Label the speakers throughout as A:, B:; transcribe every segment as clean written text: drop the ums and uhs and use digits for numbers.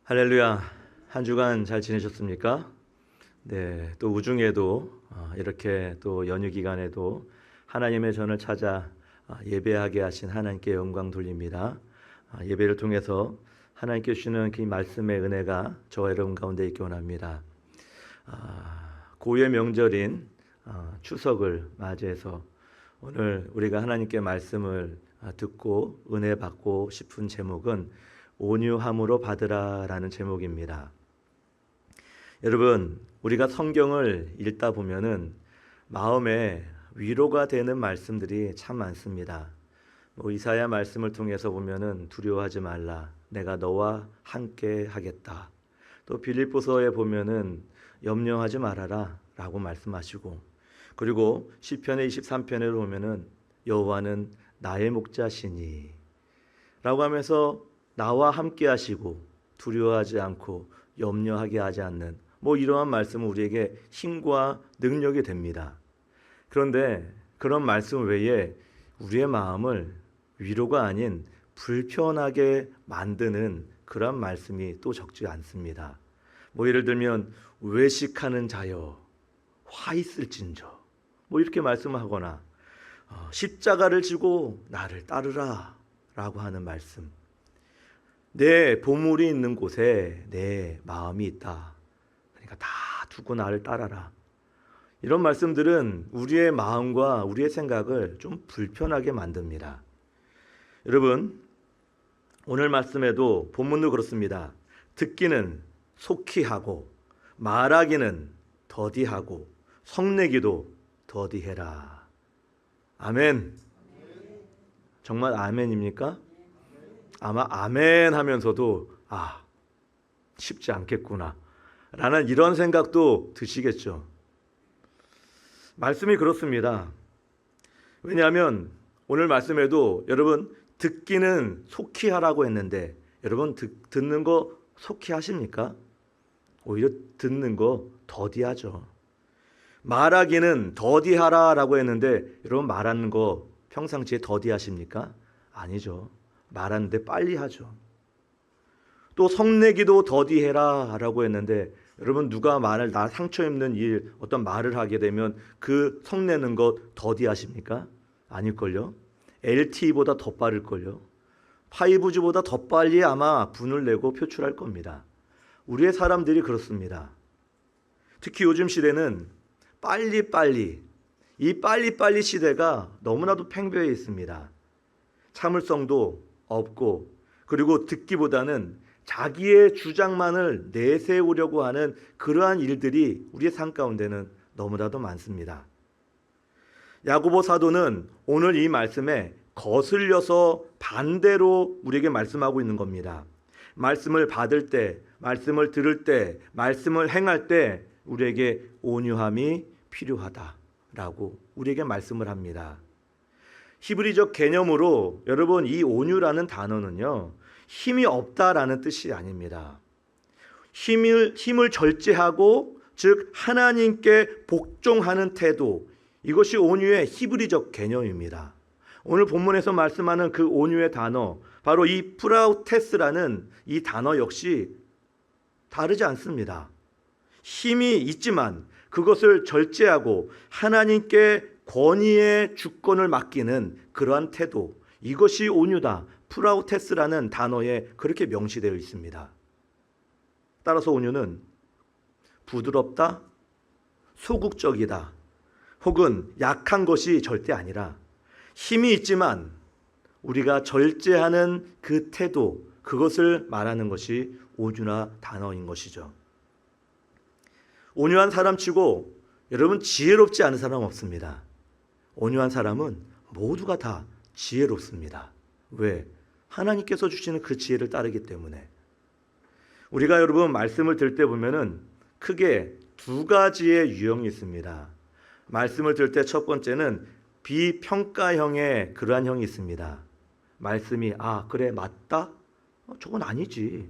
A: 할렐루야. 한 주간 잘 지내셨습니까? 네, 또 우중에도 이렇게 또 연휴 기간에도 하나님의 전을 찾아 예배하게 하신 하나님께 영광 돌립니다. 예배를 통해서 하나님께 주시는 그 말씀의 은혜가 저와 여러분 가운데 있기 원합니다. 고유의 명절인 추석을 맞이해서 오늘 우리가 하나님께 말씀을 듣고 은혜 받고 싶은 제목은 온유함으로 받으라라는 제목입니다. 여러분, 우리가 성경을 읽다 보면은 마음에 위로가 되는 말씀들이 참 많습니다. 이사야 말씀을 통해서 보면은 두려워하지 말라, 내가 너와 함께 하겠다. 또 빌립보서에 보면은 염려하지 말아라 라고 말씀하시고, 그리고 시편의 23편에 보면은 여호와는 나의 목자시니 라고 하면서 나와 함께 하시고 두려워하지 않고 염려하게 하지 않는 이러한 말씀은 우리에게 힘과 능력이 됩니다. 그런데 그런 말씀 외에 우리의 마음을 위로가 아닌 불편하게 만드는 그런 말씀이 또 적지 않습니다. 예를 들면 외식하는 자여 화 있을진저 이렇게 말씀하거나 십자가를 지고 나를 따르라 라고 하는 말씀, 내 보물이 있는 곳에 내 마음이 있다, 그러니까 다 두고 나를 따라라, 이런 말씀들은 우리의 마음과 우리의 생각을 좀 불편하게 만듭니다. 여러분, 오늘 말씀에도 본문도 그렇습니다. 듣기는 속히 하고 말하기는 더디하고 성내기도 더디해라. 아멘. 정말 아멘입니까? 아마 아멘 하면서도 쉽지 않겠구나 라는 이런 생각도 드시겠죠. 말씀이 그렇습니다. 왜냐하면 오늘 말씀에도 여러분 듣기는 속히 하라고 했는데 여러분 듣는 거 속히 하십니까? 오히려 듣는 거 더디하죠. 말하기는 더디하라 라고 했는데 여러분 말하는 거 평상시에 더디하십니까? 아니죠. 말하는데 빨리 하죠. 또 성내기도 더디해라 라고 했는데 여러분 누가 나 상처 입는 일, 어떤 말을 하게 되면 그 성내는 것 더디하십니까? 아닐걸요. LTE보다 더 빠를걸요. 5G보다 더 빨리 아마 분을 내고 표출할 겁니다. 우리의 사람들이 그렇습니다. 특히 요즘 시대는 이 빨리빨리 시대가 너무나도 팽배해 있습니다. 참을성도 없고, 그리고 듣기보다는 자기의 주장만을 내세우려고 하는 그러한 일들이 우리의 삶 가운데는 너무나도 많습니다. 야고보 사도는 오늘 이 말씀에 거슬려서 반대로 우리에게 말씀하고 있는 겁니다. 말씀을 받을 때, 말씀을 들을 때, 말씀을 행할 때 우리에게 온유함이 필요하다라고 우리에게 말씀을 합니다. 히브리적 개념으로 여러분 이 온유라는 단어는요, 힘이 없다라는 뜻이 아닙니다. 힘을 절제하고 즉 하나님께 복종하는 태도, 이것이 온유의 히브리적 개념입니다. 오늘 본문에서 말씀하는 그 온유의 단어, 바로 이 프라우테스라는 이 단어 역시 다르지 않습니다. 힘이 있지만 그것을 절제하고 하나님께 권위의 주권을 맡기는 그러한 태도, 이것이 온유다. 프라우테스라는 단어에 그렇게 명시되어 있습니다. 따라서 온유는 부드럽다, 소극적이다, 혹은 약한 것이 절대 아니라 힘이 있지만 우리가 절제하는 그 태도, 그것을 말하는 것이 온유나 단어인 것이죠. 온유한 사람치고 여러분 지혜롭지 않은 사람 없습니다. 온유한 사람은 모두가 다 지혜롭습니다. 왜? 하나님께서 주시는 그 지혜를 따르기 때문에. 우리가 여러분 말씀을 들을 때 보면은 크게 두 가지의 유형이 있습니다. 말씀을 들을 때 첫 번째는 비평가형의 그러한 형이 있습니다. 말씀이 그래 맞다? 저건 아니지.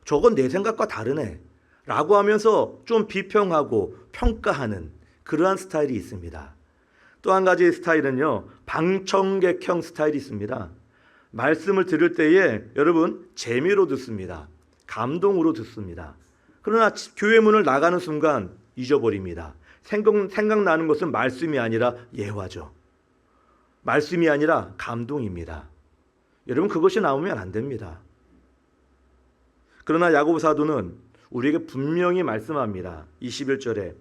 A: 저건 내 생각과 다르네 라고 하면서 좀 비평하고 평가하는 그러한 스타일이 있습니다. 또 한 가지 스타일은요, 방청객형 스타일이 있습니다. 말씀을 들을 때에 여러분 재미로 듣습니다. 감동으로 듣습니다. 그러나 교회 문을 나가는 순간 잊어버립니다. 생각나는 것은 말씀이 아니라 예화죠. 말씀이 아니라 감동입니다. 여러분, 그것이 나오면 안 됩니다. 그러나 야고보 사도는 우리에게 분명히 말씀합니다. 21절에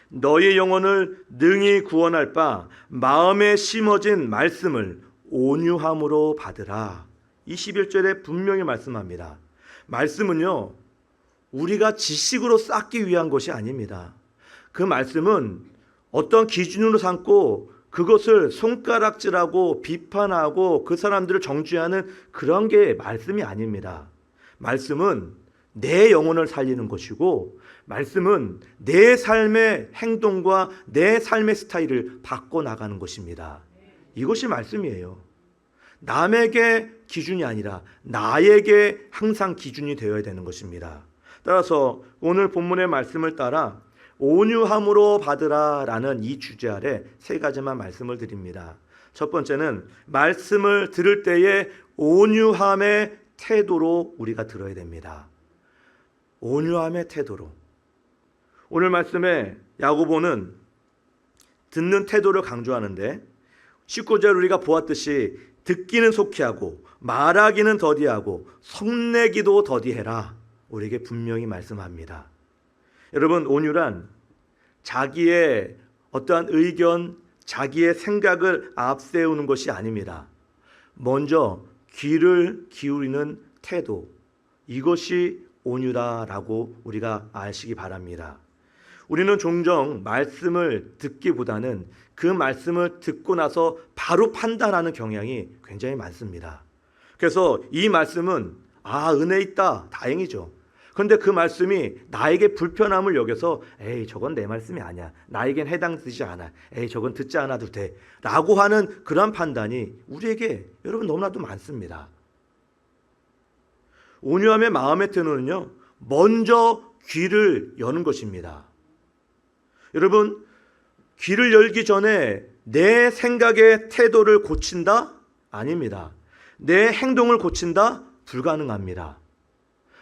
A: 너희 영혼을 능히 구원할 바 마음에 심어진 말씀을 온유함으로 받으라. 21절에 분명히 말씀합니다. 말씀은요, 우리가 지식으로 쌓기 위한 것이 아닙니다. 그 말씀은 어떤 기준으로 삼고 그것을 손가락질하고 비판하고 그 사람들을 정죄하는 그런 게 말씀이 아닙니다. 말씀은 내 영혼을 살리는 것이고, 말씀은 내 삶의 행동과 내 삶의 스타일을 바꿔나가는 것입니다. 이것이 말씀이에요. 남에게 기준이 아니라 나에게 항상 기준이 되어야 되는 것입니다. 따라서 오늘 본문의 말씀을 따라 온유함으로 받으라 라는 이 주제 아래 세 가지만 말씀을 드립니다. 첫 번째는 말씀을 들을 때에 온유함의 태도로 우리가 들어야 됩니다. 온유함의 태도로. 오늘 말씀에 야고보는 듣는 태도를 강조하는데 19절 우리가 보았듯이 듣기는 속히 하고 말하기는 더디하고 성내기도 더디해라. 우리에게 분명히 말씀합니다. 여러분, 온유란 자기의 어떠한 의견, 자기의 생각을 앞세우는 것이 아닙니다. 먼저 귀를 기울이는 태도, 이것이 온유다라고 우리가 아시기 바랍니다. 우리는 종종 말씀을 듣기보다는 그 말씀을 듣고 나서 바로 판단하는 경향이 굉장히 많습니다. 그래서 이 말씀은 은혜 있다, 다행이죠. 그런데 그 말씀이 나에게 불편함을 여겨서 에이, 저건 내 말씀이 아니야, 나에겐 해당되지 않아, 에이, 저건 듣지 않아도 돼 라고 하는 그런 판단이 우리에게 여러분 너무나도 많습니다. 온유함의 마음의 태도는요, 먼저 귀를 여는 것입니다. 여러분, 귀를 열기 전에 내 생각의 태도를 고친다? 아닙니다. 내 행동을 고친다? 불가능합니다.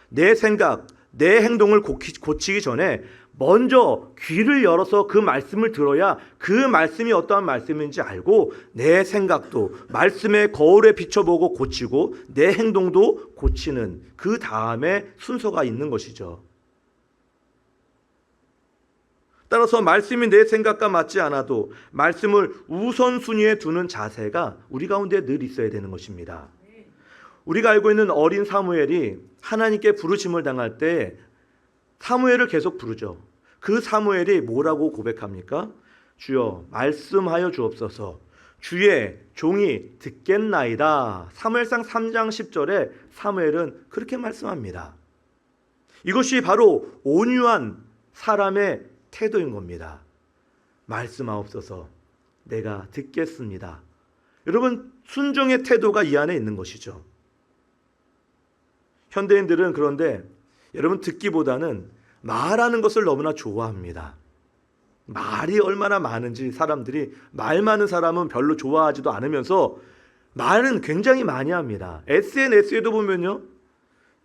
A: 내 생각, 내 행동을 고치기 전에 먼저 귀를 열어서 그 말씀을 들어야 그 말씀이 어떠한 말씀인지 알고 내 생각도 말씀의 거울에 비춰보고 고치고 내 행동도 고치는 그 다음에 순서가 있는 것이죠. 따라서 말씀이 내 생각과 맞지 않아도 말씀을 우선순위에 두는 자세가 우리 가운데 늘 있어야 되는 것입니다. 우리가 알고 있는 어린 사무엘이 하나님께 부르심을 당할 때 사무엘을 계속 부르죠. 그 사무엘이 뭐라고 고백합니까? 주여 말씀하여 주옵소서, 주의 종이 듣겠나이다. 사무엘상 3장 10절에 사무엘은 그렇게 말씀합니다. 이것이 바로 온유한 사람의 태도인 겁니다. 말씀하옵소서, 내가 듣겠습니다. 여러분, 순종의 태도가 이 안에 있는 것이죠. 현대인들은 그런데 여러분 듣기보다는 말하는 것을 너무나 좋아합니다. 말이 얼마나 많은지 사람들이, 말 많은 사람은 별로 좋아하지도 않으면서 말은 굉장히 많이 합니다. SNS에도 보면요,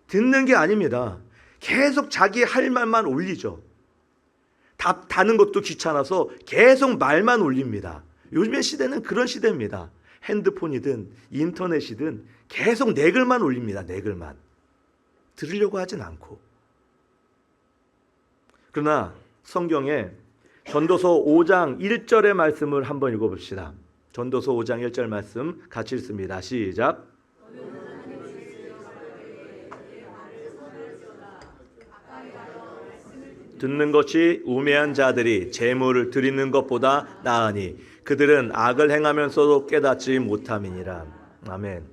A: 듣는 게 아닙니다. 계속 자기 할 말만 올리죠. 답 다는 것도 귀찮아서 계속 말만 올립니다. 요즘의 시대는 그런 시대입니다. 핸드폰이든 인터넷이든 계속 내 글만 올립니다. 내 글만. 들으려고 하진 않고. 그러나 성경에 전도서 5장 1절의 말씀을 한번 읽어봅시다. 전도서 5장 1절 말씀 같이 읽습니다. 시작. 듣는 것이 우매한 자들이 재물을 드리는 것보다 나으니 그들은 악을 행하면서도 깨닫지 못함이니라. 아멘.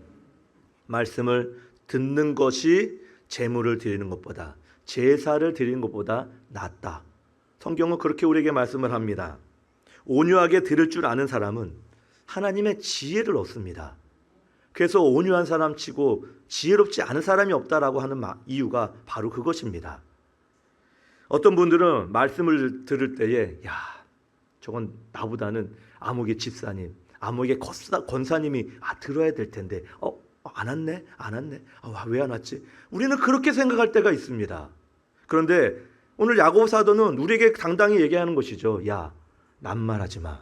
A: 말씀을 듣는 것이 재물을 드리는 것보다, 제사를 드리는 것보다 낫다. 성경은 그렇게 우리에게 말씀을 합니다. 온유하게 들을 줄 아는 사람은 하나님의 지혜를 얻습니다. 그래서 온유한 사람 치고 지혜롭지 않은 사람이 없다라고 하는 이유가 바로 그것입니다. 어떤 분들은 말씀을 들을 때에 저건 나보다는 아무개 집사님, 아무개 권사님이 들어야 될 텐데 안 왔네? 안 왔네? 왜 안 왔지? 우리는 그렇게 생각할 때가 있습니다. 그런데 오늘 야고보 사도는 우리에게 당당히 얘기하는 것이죠. 야, 낱말하지 마.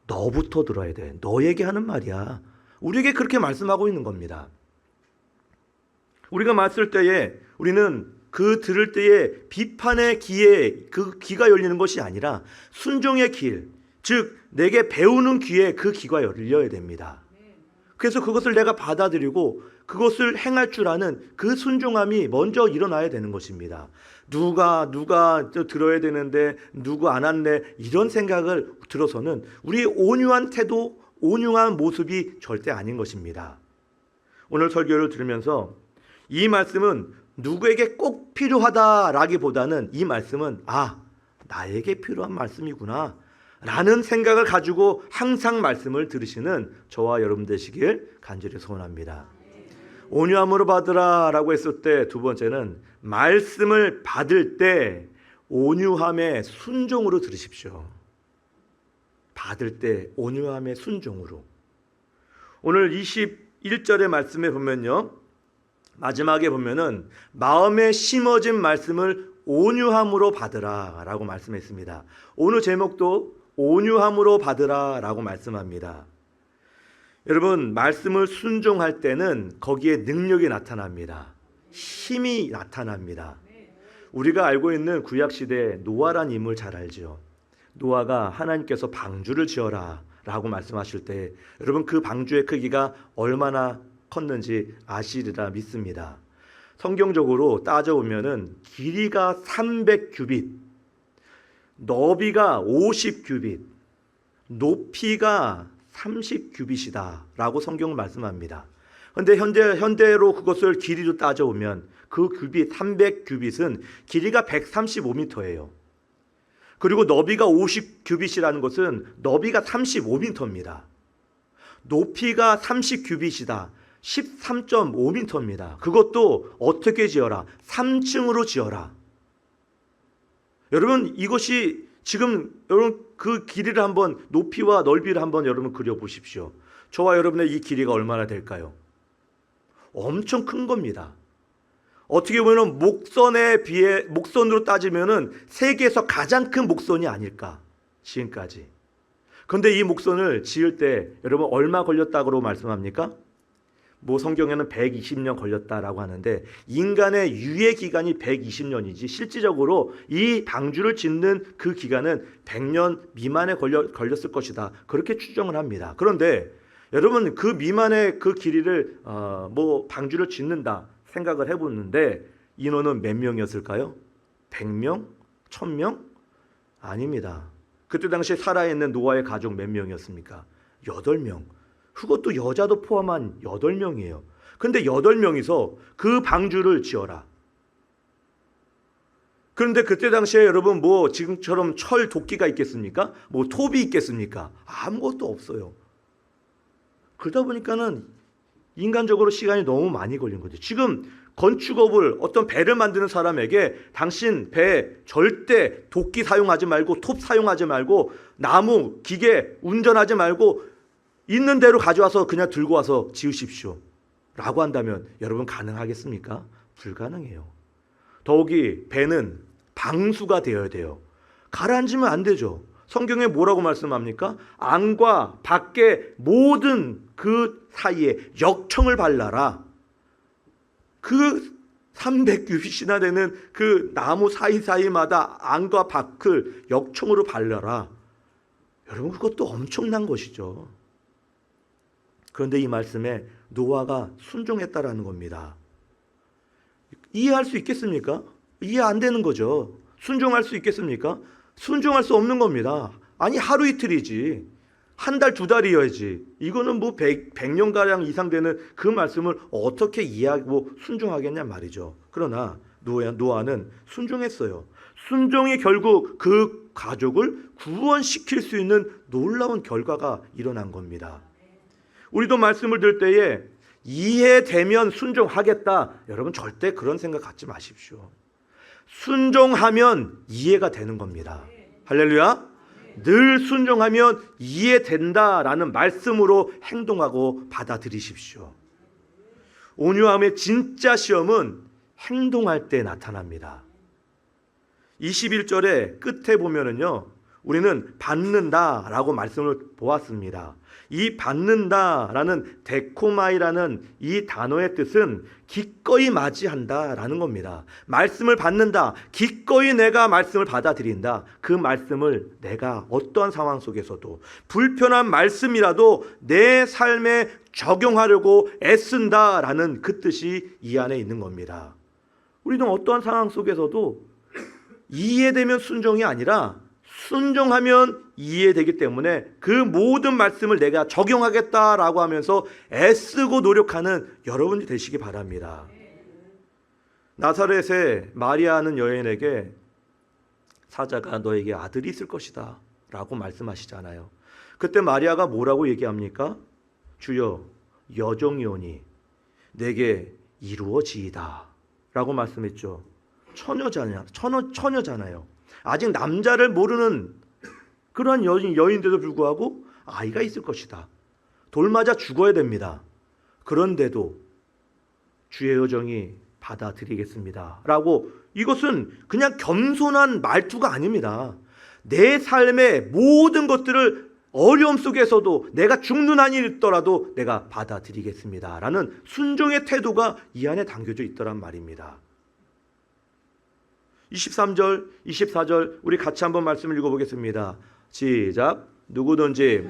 A: 너부터 들어야 돼. 너에게 하는 말이야. 우리에게 그렇게 말씀하고 있는 겁니다. 우리가 말쓸 때에 우리는 그 들을 때에 비판의 귀에 그 귀가 열리는 것이 아니라 순종의 길, 즉 내게 배우는 귀에 그 귀가 열려야 됩니다. 그래서 그것을 내가 받아들이고 그것을 행할 줄 아는 그 순종함이 먼저 일어나야 되는 것입니다. 누가 들어야 되는데 누구 안 왔네 이런 생각을 들어서는 우리의 온유한 태도, 온유한 모습이 절대 아닌 것입니다. 오늘 설교를 들으면서 이 말씀은 누구에게 꼭 필요하다라기보다는 이 말씀은 나에게 필요한 말씀이구나 라는 생각을 가지고 항상 말씀을 들으시는 저와 여러분 되시길 간절히 소원합니다. 온유함으로 받으라 라고 했을 때 두 번째는 말씀을 받을 때 온유함의 순종으로 들으십시오. 받을 때 온유함의 순종으로. 오늘 21절의 말씀에 보면요, 마지막에 보면은 마음에 심어진 말씀을 온유함으로 받으라 라고 말씀했습니다. 오늘 제목도 온유함으로 받으라 라고 말씀합니다. 여러분, 말씀을 순종할 때는 거기에 능력이 나타납니다. 힘이 나타납니다. 우리가 알고 있는 구약시대 노아란 인물 잘 알죠. 노아가 하나님께서 방주를 지어라 라고 말씀하실 때 여러분 그 방주의 크기가 얼마나 컸는지 아시리라 믿습니다. 성경적으로 따져보면은 길이가 300규빗, 너비가 50규빗, 높이가 30규빗이다 라고 성경은 말씀합니다. 그런데 현대로 그것을 길이로 따져보면 그 규빗 300규빗은 길이가 135m예요. 그리고 너비가 50규빗이라는 것은 너비가 35m입니다. 높이가 30규빗이다. 13.5m입니다. 그것도 어떻게 지어라? 3층으로 지어라. 여러분 이것이 지금 여러분 그 길이를 한번 높이와 넓이를 한번 여러분 그려보십시오. 저와 여러분의 이 길이가 얼마나 될까요? 엄청 큰 겁니다. 어떻게 보면 목선에 비해 목선으로 따지면은 세계에서 가장 큰 목선이 아닐까 지금까지. 그런데 이 목선을 지을 때 여러분 얼마 걸렸다고 말씀합니까? 성경에는 120년 걸렸다라고 하는데 인간의 유예 기간이 120년이지 실질적으로 이 방주를 짓는 그 기간은 100년 미만에 걸렸을 것이다. 그렇게 추정을 합니다. 그런데 여러분 그 미만의 그 길이를 방주를 짓는다 생각을 해보는데 인원은 몇 명이었을까요? 100명? 1000명? 아닙니다. 그때 당시에 살아있는 노아의 가족 몇 명이었습니까? 8명. 그것도 여자도 포함한 8명이에요. 근데 8명이서 그 방주를 지어라. 그런데 그때 당시에 여러분 지금처럼 철 도끼가 있겠습니까? 톱이 있겠습니까? 아무것도 없어요. 그러다 보니까는 인간적으로 시간이 너무 많이 걸린 거죠. 지금 건축업을 어떤 배를 만드는 사람에게 당신 배 절대 도끼 사용하지 말고 톱 사용하지 말고 나무 기계 운전하지 말고 있는 대로 가져와서 그냥 들고 와서 지으십시오 라고 한다면 여러분 가능하겠습니까? 불가능해요. 더욱이 배는 방수가 되어야 돼요. 가라앉으면 안 되죠. 성경에 뭐라고 말씀합니까? 안과 밖에 모든 그 사이에 역청을 발라라. 그 300규빗이나 되는 그 나무 사이사이마다 안과 밖을 역청으로 발라라. 여러분 그것도 엄청난 것이죠. 그런데 이 말씀에 노아가 순종했다라는 겁니다. 이해할 수 있겠습니까? 이해 안 되는 거죠. 순종할 수 있겠습니까? 순종할 수 없는 겁니다. 아니 하루 이틀이지. 한 달, 2달이어야지. 이거는 100년가량 이상 되는 그 말씀을 어떻게 이해하고 순종하겠냐 말이죠. 그러나 노아는 순종했어요. 순종이 결국 그 가족을 구원시킬 수 있는 놀라운 결과가 일어난 겁니다. 우리도 말씀을 들을 때에 이해되면 순종하겠다. 여러분 절대 그런 생각 갖지 마십시오. 순종하면 이해가 되는 겁니다. 할렐루야. 늘 순종하면 이해된다라는 말씀으로 행동하고 받아들이십시오. 온유함의 진짜 시험은 행동할 때 나타납니다. 21절의 끝에 보면은요, 우리는 받는다라고 말씀을 보았습니다. 이 받는다라는 데코마이라는 이 단어의 뜻은 기꺼이 맞이한다라는 겁니다. 말씀을 받는다, 기꺼이 내가 말씀을 받아들인다. 그 말씀을 내가 어떠한 상황 속에서도 불편한 말씀이라도 내 삶에 적용하려고 애쓴다라는 그 뜻이 이 안에 있는 겁니다. 우리는 어떠한 상황 속에서도 이해되면 순종이 아니라 순종하면 이해되기 때문에 그 모든 말씀을 내가 적용하겠다라고 하면서 애쓰고 노력하는 여러분이 되시기 바랍니다. 나사렛의 마리아는 여인에게 사자가 너에게 아들이 있을 것이다 라고 말씀하시잖아요. 그때 마리아가 뭐라고 얘기합니까? 주여, 여종이오니 내게 이루어지이다 라고 말씀했죠. 처녀잖아요. 아직 남자를 모르는 그러한 여인인데도 불구하고 아이가 있을 것이다. 돌 맞아 죽어야 됩니다. 그런데도 주의 여정이 받아들이겠습니다 라고, 이것은 그냥 겸손한 말투가 아닙니다. 내 삶의 모든 것들을 어려움 속에서도 내가 죽는 한이 있더라도 내가 받아들이겠습니다 라는 순종의 태도가 이 안에 담겨져 있더란 말입니다. 23절, 24절 우리 같이 한번 말씀을 읽어보겠습니다. 시작. 누구든지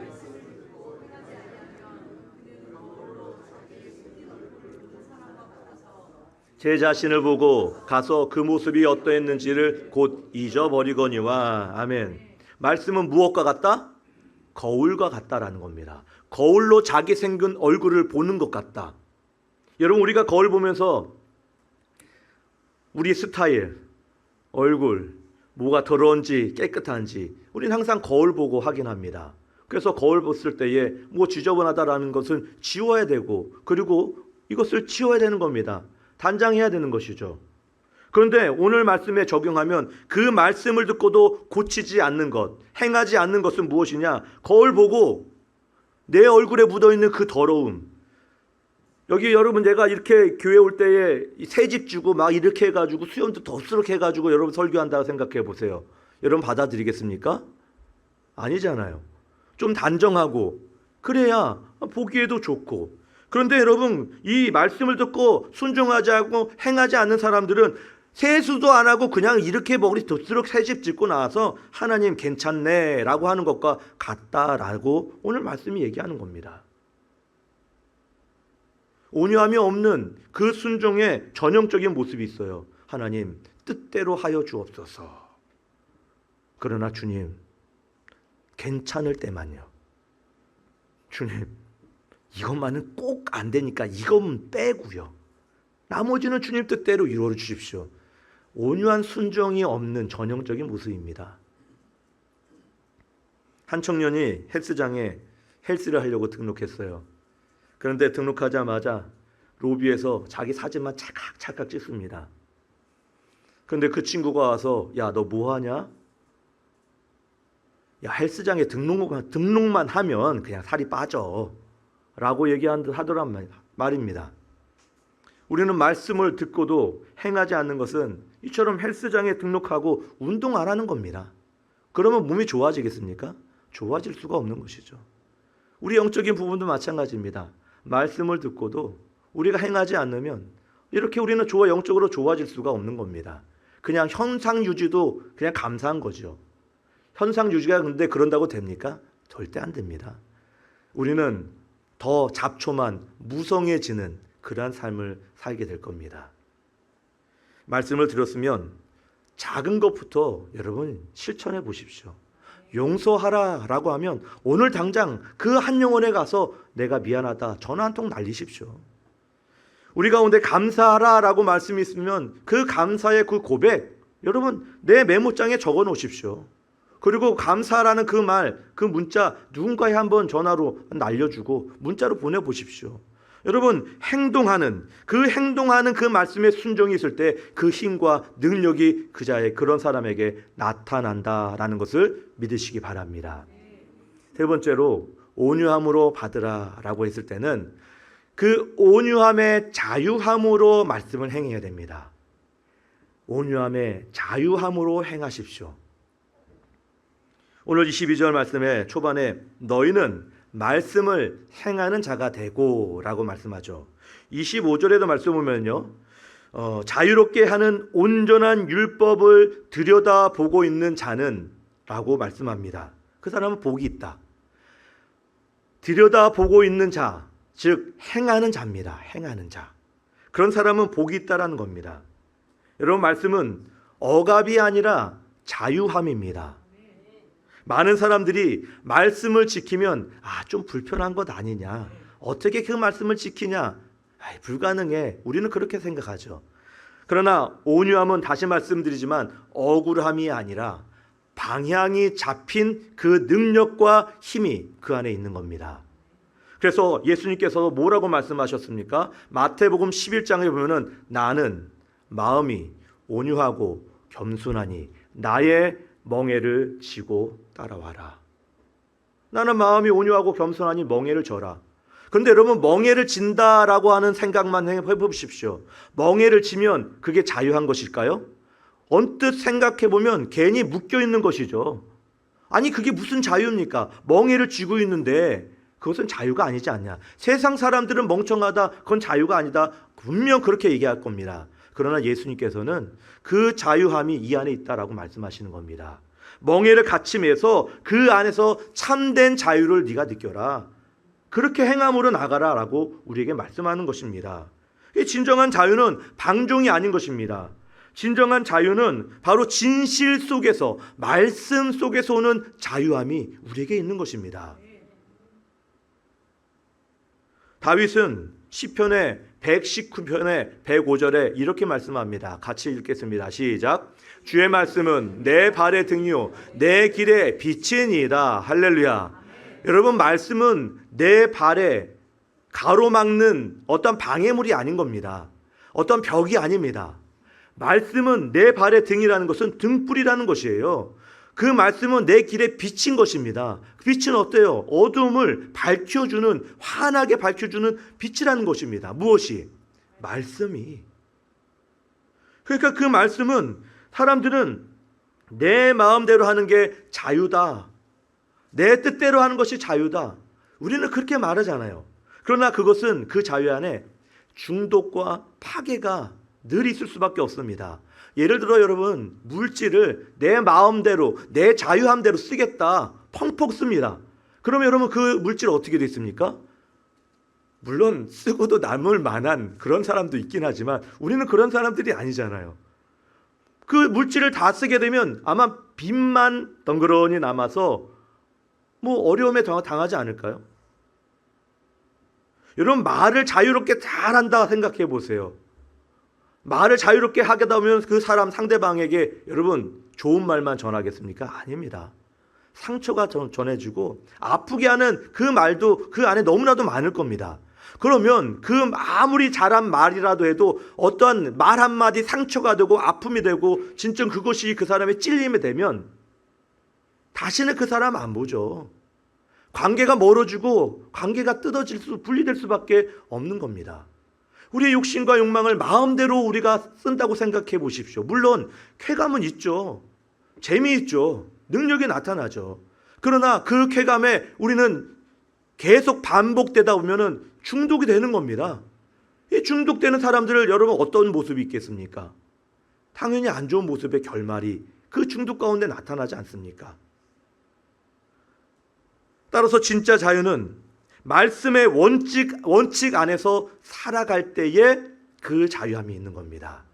A: 제 자신을 보고 가서 그 모습이 어떠했는지를 곧 잊어버리거니와. 아멘. 말씀은 무엇과 같다? 거울과 같다라는 겁니다. 거울로 자기 생긴 얼굴을 보는 것 같다. 여러분, 우리가 거울 보면서 우리 스타일, 얼굴, 뭐가 더러운지 깨끗한지 우리는 항상 거울 보고 확인합니다. 그래서 거울 봤을 때에 뭐 지저분하다라는 것은 지워야 되고, 그리고 이것을 치워야 되는 겁니다. 단장해야 되는 것이죠. 그런데 오늘 말씀에 적용하면 그 말씀을 듣고도 고치지 않는 것, 행하지 않는 것은 무엇이냐? 거울 보고 내 얼굴에 묻어있는 그 더러움. 여기 여러분, 내가 이렇게 교회 올 때에 새집 주고 막 이렇게 해가지고 수염도 덥수룩 해가지고 여러분 설교한다고 생각해 보세요. 여러분 받아들이겠습니까? 아니잖아요. 좀 단정하고 그래야 보기에도 좋고. 그런데 여러분, 이 말씀을 듣고 순종하지 않고 행하지 않는 사람들은 세수도 안 하고 그냥 이렇게 머리 덥수룩 새집 짓고 나와서 하나님 괜찮네 라고 하는 것과 같다라고 오늘 말씀이 얘기하는 겁니다. 온유함이 없는 그 순종의 전형적인 모습이 있어요. 하나님 뜻대로 하여 주옵소서. 그러나 주님, 괜찮을 때만요. 주님, 이것만은 꼭 안 되니까 이것만 빼고요. 나머지는 주님 뜻대로 이루어 주십시오. 온유한 순종이 없는 전형적인 모습입니다. 한 청년이 헬스장에 헬스를 하려고 등록했어요. 그런데 등록하자마자 로비에서 자기 사진만 찰칵찰칵 찍습니다. 그런데 그 친구가 와서 야, 너 뭐 하냐? 야, 헬스장에 등록만 하면 그냥 살이 빠져 라고 하더란 말입니다. 우리는 말씀을 듣고도 행하지 않는 것은 이처럼 헬스장에 등록하고 운동 안 하는 겁니다. 그러면 몸이 좋아지겠습니까? 좋아질 수가 없는 것이죠. 우리 영적인 부분도 마찬가지입니다. 말씀을 듣고도 우리가 행하지 않으면 이렇게 우리는 영적으로 좋아질 수가 없는 겁니다. 그냥 현상 유지도 그냥 감사한 거죠. 현상 유지가 근데 그런다고 됩니까? 절대 안 됩니다. 우리는 더 잡초만 무성해지는 그러한 삶을 살게 될 겁니다. 말씀을 들었으면 작은 것부터 여러분 실천해 보십시오. 용서하라라고 하면 오늘 당장 그 한 영혼에 가서 내가 미안하다 전화 한 통 날리십시오. 우리 가운데 감사하라라고 말씀이 있으면 그 감사의 그 고백 여러분 내 메모장에 적어 놓으십시오. 그리고 감사라는 그 말, 그 문자 누군가에 한번 전화로 날려주고 문자로 보내보십시오. 여러분 행동하는 그 말씀에 순종이 있을 때 그 힘과 능력이 그런 사람에게 나타난다라는 것을 믿으시기 바랍니다. 세 번째로 온유함으로 받으라라고 했을 때는 그 온유함의 자유함으로 말씀을 행해야 됩니다. 온유함의 자유함으로 행하십시오. 오늘 22절 말씀의 초반에 너희는 말씀을 행하는 자가 되고 라고 말씀하죠. 25절에도 말씀 보면요, 자유롭게 하는 온전한 율법을 들여다보고 있는 자는 라고 말씀합니다. 그 사람은 복이 있다. 들여다보고 있는 자, 즉 행하는 자입니다. 행하는 자. 그런 사람은 복이 있다라는 겁니다. 여러분, 말씀은 억압이 아니라 자유함입니다. 많은 사람들이 말씀을 지키면 좀 불편한 것 아니냐, 어떻게 그 말씀을 지키냐, 불가능해, 우리는 그렇게 생각하죠. 그러나 온유함은 다시 말씀드리지만 억울함이 아니라 방향이 잡힌 그 능력과 힘이 그 안에 있는 겁니다. 그래서 예수님께서 뭐라고 말씀하셨습니까? 마태복음 11장에 보면은 나는 마음이 온유하고 겸손하니 나의 멍에를 지고 따라와라. 나는 마음이 온유하고 겸손하니 멍에를 져라. 그런데 여러분, 멍에를 진다라고 하는 생각만 해보십시오. 멍에를 지면 그게 자유한 것일까요? 언뜻 생각해보면 괜히 묶여있는 것이죠. 아니, 그게 무슨 자유입니까? 멍에를 쥐고 있는데 그것은 자유가 아니지 않냐. 세상 사람들은 멍청하다, 그건 자유가 아니다, 분명 그렇게 얘기할 겁니다. 그러나 예수님께서는 그 자유함이 이 안에 있다라고 말씀하시는 겁니다. 멍에를 같이 매서 그 안에서 참된 자유를 네가 느껴라. 그렇게 행함으로 나가라 라고 우리에게 말씀하는 것입니다. 이 진정한 자유는 방종이 아닌 것입니다. 진정한 자유는 바로 진실 속에서, 말씀 속에서 오는 자유함이 우리에게 있는 것입니다. 다윗은 시편의 119편의 105절에 이렇게 말씀합니다. 같이 읽겠습니다. 시작. 주의 말씀은 내 발의 등이요 내 길의 빛이니이다. 할렐루야. 여러분, 말씀은 내 발에 가로막는 어떤 방해물이 아닌 겁니다. 어떤 벽이 아닙니다. 말씀은 내 발의 등이라는 것은 등불이라는 것이에요. 그 말씀은 내 길에 빛인 것입니다. 빛은 어때요? 어두움을 밝혀주는, 환하게 밝혀주는 빛이라는 것입니다. 무엇이? 말씀이. 그러니까 그 말씀은 사람들은 내 마음대로 하는 게 자유다, 내 뜻대로 하는 것이 자유다, 우리는 그렇게 말하잖아요. 그러나 그것은 그 자유 안에 중독과 파괴가 늘 있을 수밖에 없습니다. 예를 들어 여러분, 물질을 내 마음대로, 내 자유함대로 쓰겠다, 펑펑 씁니다. 그러면 여러분, 그 물질 어떻게 됐습니까? 물론 쓰고도 남을 만한 그런 사람도 있긴 하지만 우리는 그런 사람들이 아니잖아요. 그 물질을 다 쓰게 되면 아마 빚만 덩그러니 남아서 어려움에 당하지 않을까요? 여러분, 말을 자유롭게 잘한다 생각해 보세요. 말을 자유롭게 하게다 보면 그 사람 상대방에게 여러분 좋은 말만 전하겠습니까? 아닙니다. 상처가 전해지고 아프게 하는 그 말도 그 안에 너무나도 많을 겁니다. 그러면 그 아무리 잘한 말이라도 해도 어떠한 말 한마디 상처가 되고 아픔이 되고 진짜 그것이 그 사람의 찔림이 되면 다시는 그 사람 안 보죠. 관계가 멀어지고 관계가 분리될 수밖에 없는 겁니다. 우리의 욕심과 욕망을 마음대로 우리가 쓴다고 생각해 보십시오. 물론 쾌감은 있죠. 재미있죠. 능력이 나타나죠. 그러나 그 쾌감에 우리는 계속 반복되다 보면은 중독이 되는 겁니다. 이 중독되는 사람들을 여러분 어떤 모습이 있겠습니까? 당연히 안 좋은 모습의 결말이 그 중독 가운데 나타나지 않습니까? 따라서 진짜 자유는 말씀의 원칙 안에서 살아갈 때에 그 자유함이 있는 겁니다.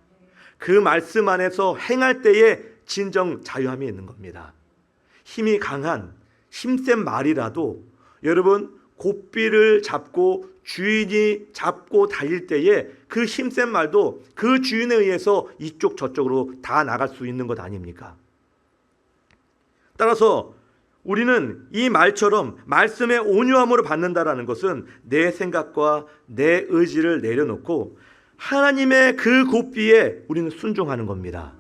A: 그 말씀 안에서 행할 때에 진정 자유함이 있는 겁니다. 힘이 강한 힘센 말이라도 여러분 고삐를 잡고 주인이 잡고 달릴 때에 그 힘센 말도 그 주인에 의해서 이쪽 저쪽으로 다 나갈 수 있는 것 아닙니까? 따라서 우리는 이 말처럼 말씀의 온유함으로 받는다라는 것은 내 생각과 내 의지를 내려놓고 하나님의 그 고삐에 우리는 순종하는 겁니다.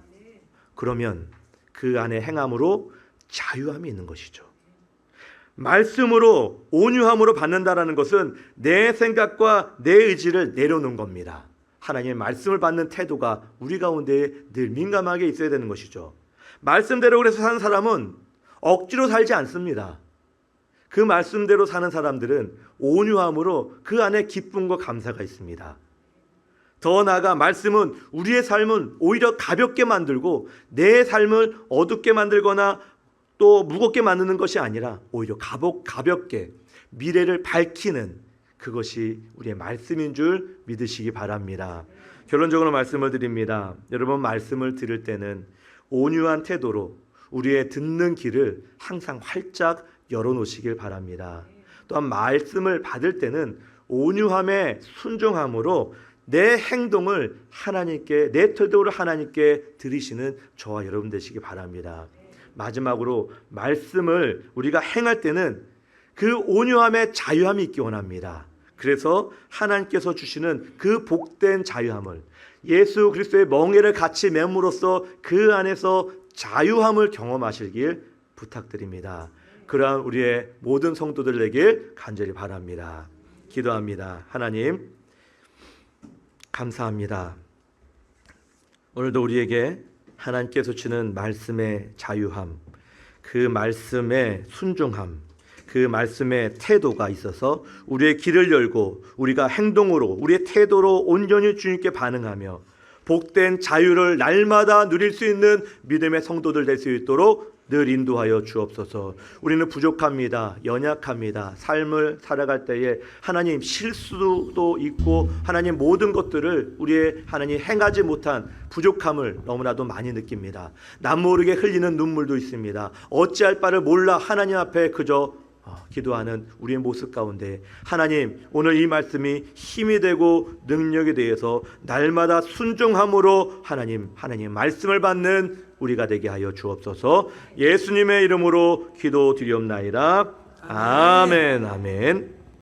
A: 그러면 그 안에 행함으로 자유함이 있는 것이죠. 말씀으로 온유함으로 받는다라는 것은 내 생각과 내 의지를 내려놓는 겁니다. 하나님의 말씀을 받는 태도가 우리 가운데 늘 민감하게 있어야 되는 것이죠. 말씀대로 그래서 사는 사람은 억지로 살지 않습니다. 그 말씀대로 사는 사람들은 온유함으로 그 안에 기쁨과 감사가 있습니다. 더 나아가 말씀은 우리의 삶은 오히려 가볍게 만들고 내 삶을 어둡게 만들거나 또 무겁게 만드는 것이 아니라 오히려 가볍게 미래를 밝히는 그것이 우리의 말씀인 줄 믿으시기 바랍니다. 결론적으로 말씀을 드립니다. 여러분, 말씀을 들을 때는 온유한 태도로 우리의 듣는 귀를 항상 활짝 열어놓으시길 바랍니다. 또한 말씀을 받을 때는 온유함에 순종함으로 내 행동을 하나님께, 내 태도를 하나님께 드리시는 저와 여러분 되시기 바랍니다. 마지막으로 말씀을 우리가 행할 때는 그 온유함에 자유함이 있기 원합니다. 그래서 하나님께서 주시는 그 복된 자유함을, 예수 그리스도의 멍에를 같이 맴으로써 그 안에서 자유함을 경험하시길 부탁드립니다. 그러한 우리의 모든 성도들 되길 간절히 바랍니다. 기도합니다. 하나님, 감사합니다. 오늘도 우리에게 하나님께서 주시는 말씀의 자유함, 그 말씀의 순종함, 그 말씀의 태도가 있어서 우리의 길을 열고 우리가 행동으로, 우리의 태도로 온전히 주님께 반응하며 복된 자유를 날마다 누릴 수 있는 믿음의 성도들 될 수 있도록 늘 인도하여 주옵소서. 우리는 부족합니다. 연약합니다. 삶을 살아갈 때에 하나님 실수도 있고 하나님 모든 것들을 우리의 하나님 행하지 못한 부족함을 너무나도 많이 느낍니다. 남 모르게 흘리는 눈물도 있습니다. 어찌할 바를 몰라 하나님 앞에 그저 기도하는 우리의 모습 가운데 하나님, 오늘 이 말씀이 힘이 되고 능력이 되어서 날마다 순종함으로 하나님 말씀을 받는 우리가 되게 하여 주옵소서. 예수님의 이름으로 기도드리옵나이다. 아멘. 아멘.